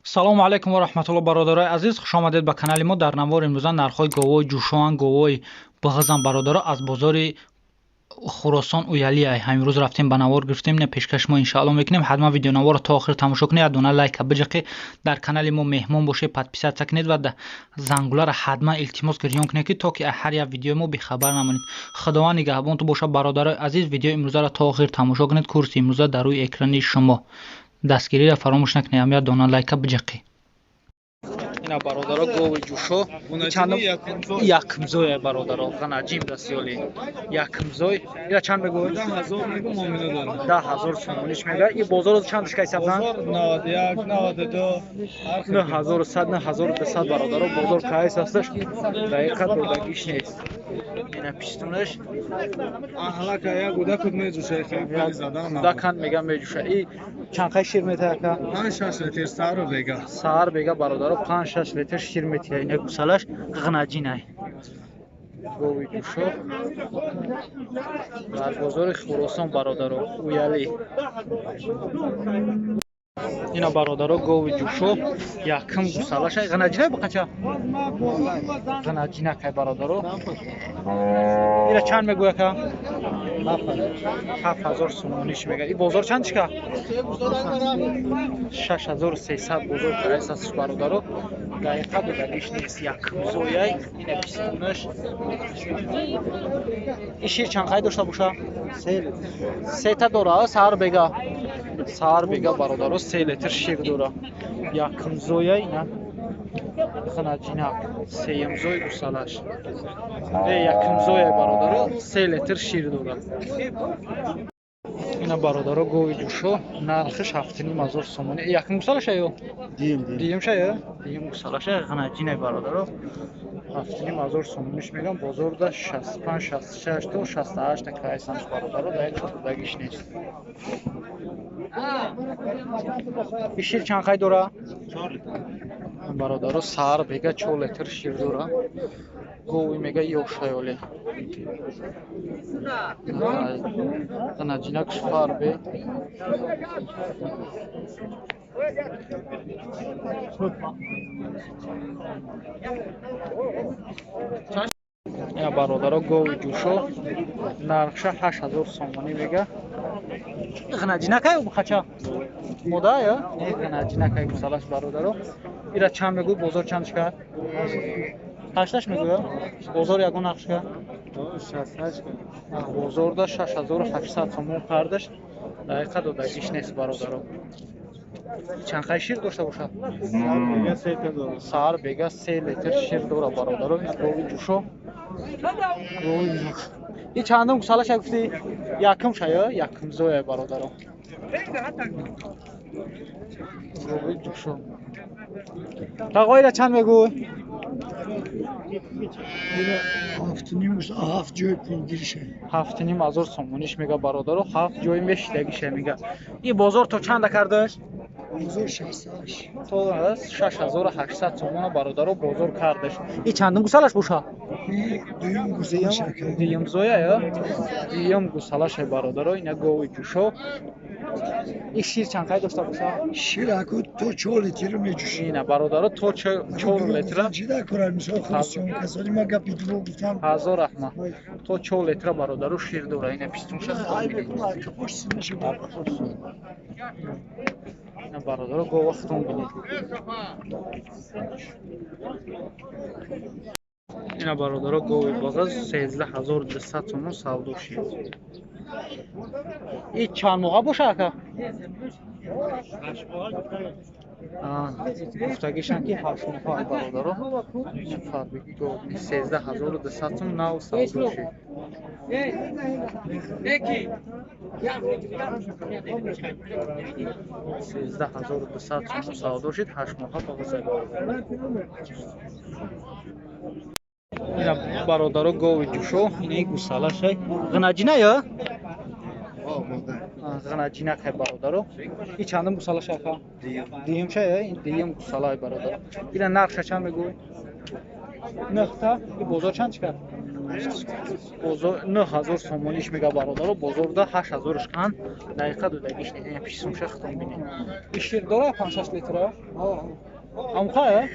салому алайкум ва раҳматуллоҳ бародарои азиз, хуш омадед ба канали мо. Дар навор имрӯза нархҳои говои ҷӯшоан, говои бағазан бародаро аз бозори Хуросон уялия. Ҳамирӯз рафтем ба навор гирифтем, не пешкаш мо иншаалло мекунем. Ҳатман видеонаворро то охир тамошо кунед, ядона лайка биҷақи, дар канали мо меҳмон бошед, подписатсия кунед ва зангулара ҳатман илтимос гирҷон кунед ки то ки ҳар як видеои мо бехабар намонед. Худованд нигаҳбонтон бошад бародарои азиз. Видеои имрӯзаро то охир тамошо кунед. Курси имрӯза дар рӯи экрани шумо. Дастгириро фаромӯш накунед, ҳам ядона лайка биҷақи. Ина бародаро гови ҷӯшо якмзой бародаро ғанаҷим дастёли якмзой. Ира чанд мегӯяд? 10,000 мегӯ муомила дорам. 10,000 сомониш мегӯяд. И бозор чандш кайсабдан? 91, 92 9100, 9200 бародаро бозор кайс ҳасташ? Дақиқа додагиш нест. Ина пистунаш аҳлака як удакут меҷӯшад, хеле задан. даканд мега меҷӯшад. И чанд қай шир метаяка? 5-6 литр сару бега. Саар бега бародаро 5-6 литр шир метия. Ина гусалаш ғнаҷинай. Гови ҷӯшо дар бозори Хуросон бародаро уяли. Ина бародаро гови ҷӯшо якм гусалаша ғнаҷинай бақача? Ғнаҷинакай бародаро. Ира чанд мегӯяка? 7000 сомониш мега. И бозор чандишка? 6300 бозор кайс ҳасташ бародаро. Дақиқа додагиш нест. Якмзояй. Ина пистунаш. И шир чанд қай дошта боша? 3 та дора, саар бега. Саар бега бародаро 3 литр шир дора. Якмзояй ина ғнаҷинак. Сеюмзой гусалаш. Якмзояй бародаро 3 литр шир дора. Ина бародаро гови ҷӯшо нархиш 7500 сомонӣ. Якм гусалаша ё? Диюмша ё? Диюм гусалаша ғнаҷинай бародаро 7500 сомониш мегам. Бозорда 65, 66 то 68 та кайсанш бародаро. Дақиқа додагиш нест. И шир чанд қай дора? 4 литр. Бародаро саар бега 4 литр шир дора. Гови мега ёшаёле. Ғнаҷинак шуфар бе. Ина бародаро гови ҷӯшо нархша 8000 сомонӣ мега. Ғнаҷинакай бахача? Мода ё? Ғнаҷинакай гусалаш бародаро. Ира чанд мегӯ? Бозор чандшка? 8 мегӯя? Бозор ягон нархшка? 68. Бозорда 6800 сомон кардаш. Дақиқа додагиш нест бародаро. Чанд қай шир дошта боша? Саар бега 3 литр шир дора бародаро. Ина гови ҷӯшо. Гови ҷӯш. И чандум гусалаша гуфти? Якмша ё? Якмзояй бародаро. Гови ҷӯшо. Тағоира чанд мегӯй? 7500 сомониш мега бародаро. 7 ҷой мешидагиша мега. И бозор то чанда кардаш? Бозор 68. То 6800 сомона бародаро бозор кардаш. И чандум гусалаш боша? Дуюм гусалаша. Диюмзоя ё? Диюм гусалаша бародаро. Ина гови ҷӯшо. И шир чанд қай дошта боша? Шир аку то 4 литр меҷӯшад. Ина бародаро то 4 литр. Ҷида курад мисол хурсиён касони ма гапи дуво гуфтам. Ҳазор раҳмат. То 4 литр бародаро шир дора. Ина пистунша ина бародаро гова хутон бинед. Ина бародаро гови бағаз 13200 сомон савдо шид. И чанд моҳа боша ака? гуфтагишан ки 8 моҳа бародаро. Ина фарбиги гови 13200 сомон нав савдо шид. 13200 сомон савдо шид. 8 моҳа бағаз. Ина бародаро гови ҷӯшо. Ина гусалашай ғнаҷина ё? Ғнаҷинакай бародаро. И чандум гусалаша ака? Диюмша ё? Диюм гусалай бародаро. Ина нархша чанд мегӯй? 9 та. И бозор чанд чикар? бозор 9000 сомониш мега бародаро, бозорда 8000 кан дақиқа дудагиш не пишсумша хатон бини. Шир дора 5-6 литра. Амхая?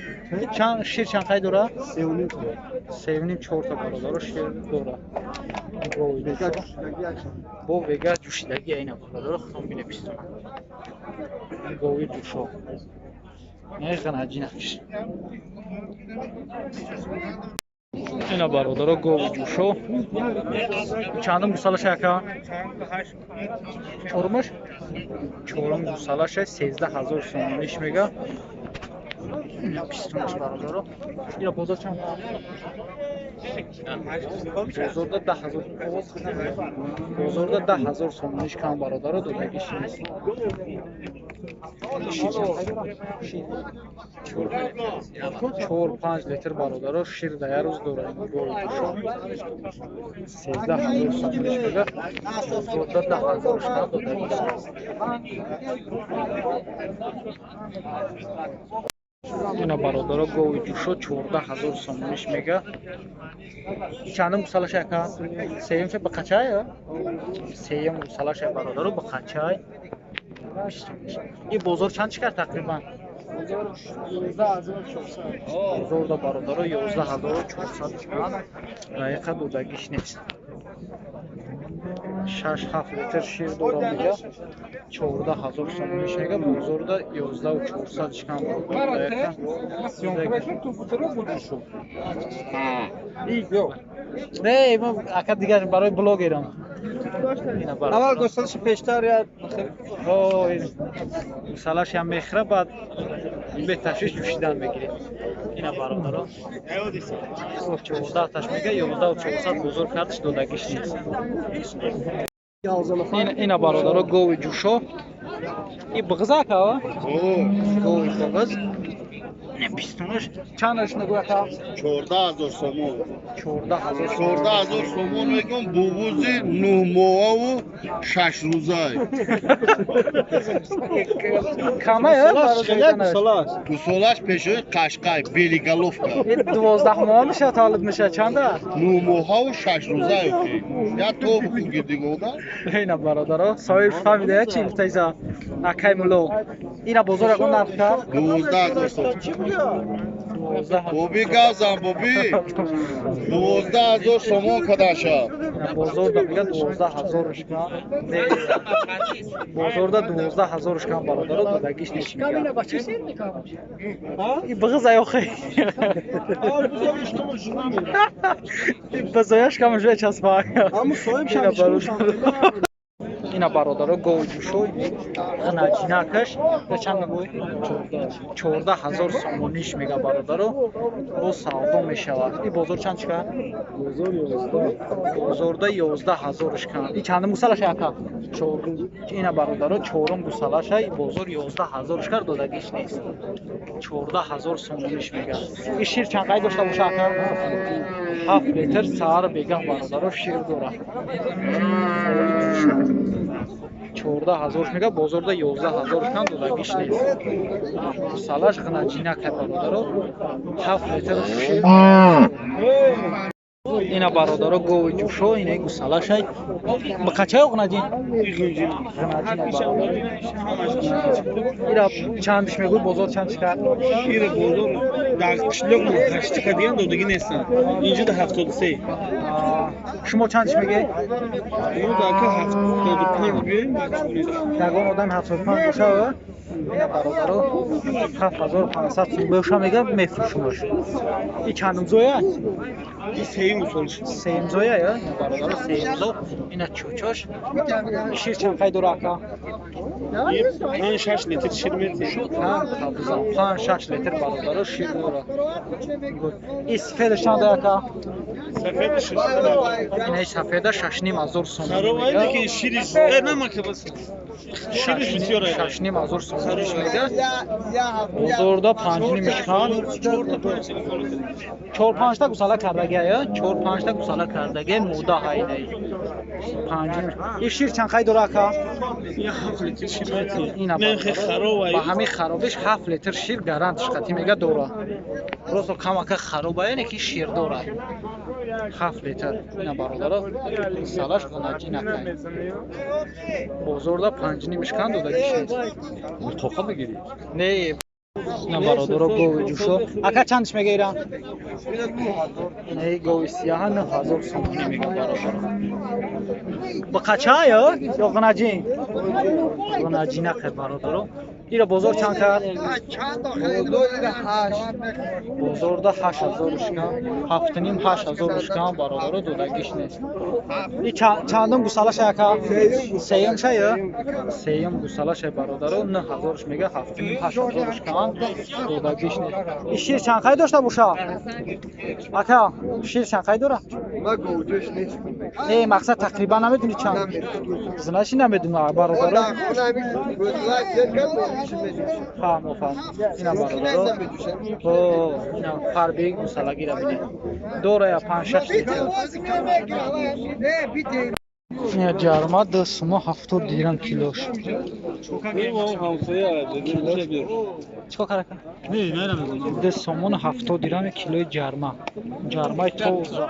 Чан шир чан қай дора? 3.5 та бародаро шир дора. Бо вега ҷӯшидаги айна бародаро хатон бини пишсум. Гови ҷӯшо. Не ғанаҷинакш. Ина бародаро гови ҷӯшо. Чандам гусалаша яка? Чорумаш? Чорум гусалаша 13000 сомониш мега. Ина пистумаш бародаро. Ина бозор чанд? Бозорда 10000. Бозорда 10000 сомониш кам бародаро додагиш нест. 4-5 литр бародаро шир да ярӯз дорад. 13000 сомониш мега. Бозорда 10000 кам додагиш нест. Ина бародаро гови ҷӯшо 14000 сомониш мега. Чандам гусалаша яка? Сеюмша ба қачай? Сеюм гусалаша бародаро ба қачай. И бозор чанд чикар тақрибан? Бозорда бародаро 11400 чикар. Дақиқа дудагиш нест. 6-7 литр шир дора мега. 14000 сомониш мега. Бозорда 11400 чикар. Не, мо ака дигар барои блогерам. Аввал гусалаш пештар я гусалаш ям мехра баъд беташиш ҷӯшидан мегиред. Ина бародаро 14 мега 11400 бозор кардаш додагиш нест. Ина бародаро гови ҷӯшо. И биғзака? Гови биғз. Пистунаш чандаш нагӯяка? 14000 сомон. 14000 сомон мегӯям бувузи 9 моҳаву 6 рӯзай. Камая? Гусолаш пешои Қашқай, Белиголовка. 12 моҳа меша, талиб меша чанда? 9 моҳаву 6 рӯзай. Я то буги дигода. Ина бародаро, соир фамилия чи бутайза? Акай муло. Ина бозор ягон нархка? 12000 сомон. Боби газам боби. 12000 сомон кадаша. Бозорда мега 12000 шка. Бозорда 12000 шка бародаро додагиш нест. Камина бачи сер мекам. И биғз аёхи. Базояш кам уже часпа. Аму соим шам. Ина бародаро гови ҷӯшо ғанаҷинакаш ба чанд мегӯй? 14000 сомониш мега бародаро бо савдо мешавад. И бозор чанд чика? Бозорда 11000 шкан. И чандам гусалаша яка? Ина бародаро чорум гусалаша бозор 11000 шкар додагиш нест. 14000 сомониш мега. И шир чанд қай дошта боша яка? 7 литр сар бега бародаро шир дора. 14000 мега бозорда 11000 кан додагиш нест. Салаш ғанаҷинака бародаро 7 литр шир. Ина бародаро гови ҷӯшо, ина гусалашай. Ба қачай ғанаҷин? Ғанаҷина бародаро. Ира чандиш мегӯй бозор чанд чикар? шир бозор дар қишлоқ 8 чика диган додаги нестан. Инҷа да 73. Шумо чандиш мегӯй? Мо дака 75 бием. Ягон одам 75 боша? Ина бародаро 7500 сум боша мега мефурӯшумаш. И чандум зоя? Сеюм солш. Сеюм зоя я? Бародаро сеюм зо. Ина чӯчош. Шир чанд қай дора ака? 5-6 литр шир мети. 5-6 литр бародаро шир дора. И сфеда чанд ака? Сафеда шиш. Ина сафеда 6500 сум. Саровайда ки шириш намака бас. Шириш бисёр ай. 6500 сум мега. Бозорда 5 мешкан. 4-5 та гусала кардаги ая? 4-5 та гусала кардаги мода хайдай. 5. И шир чанд қай дора ака? 7 литр шир мети. Ина ба ҳамин харобиш 7 литр шир гарантиш қати мега дора. Просто камака хароба яне ки шир дора. 7 litr. Ina barodaro. Salash g'anaji nakay. Bozorda 5 nimishkan doda gishnet. Toqa بگیری Ne? Ina barodaro govi jusho. Aka chandish megayran? Ne govi siyaha 9000 somoni mega barodaro. Ba qacha yo? Yo g'anaji. G'anaji nakay barodaro. Ира бозор чанд кард? Бозорда 8000 ушкан, 7.5 8000 ушкан бародаро додагиш нест. И чандум гусалаш яка? Сеюм шая? Сеюм гусалаш бародаро 9000 ш мега 7.5 8000 ушкан додагиш нест. И шир чанд қай дошта боша? Ака, шир чанд қай дора? Не, мақсад тақрибан намедуни чанд? Знаши намедуни бародаро. Фаҳм. Ина бародаро. О, ина ҳарбег мусалагира бинед. Дора я 5-6 литр. Ина ҷарма 2 сумо 70 дирам килош. Чико карака? نه نمیدونم 2 сомон 70 дирам килои ҷарма. Ҷармаи тоза.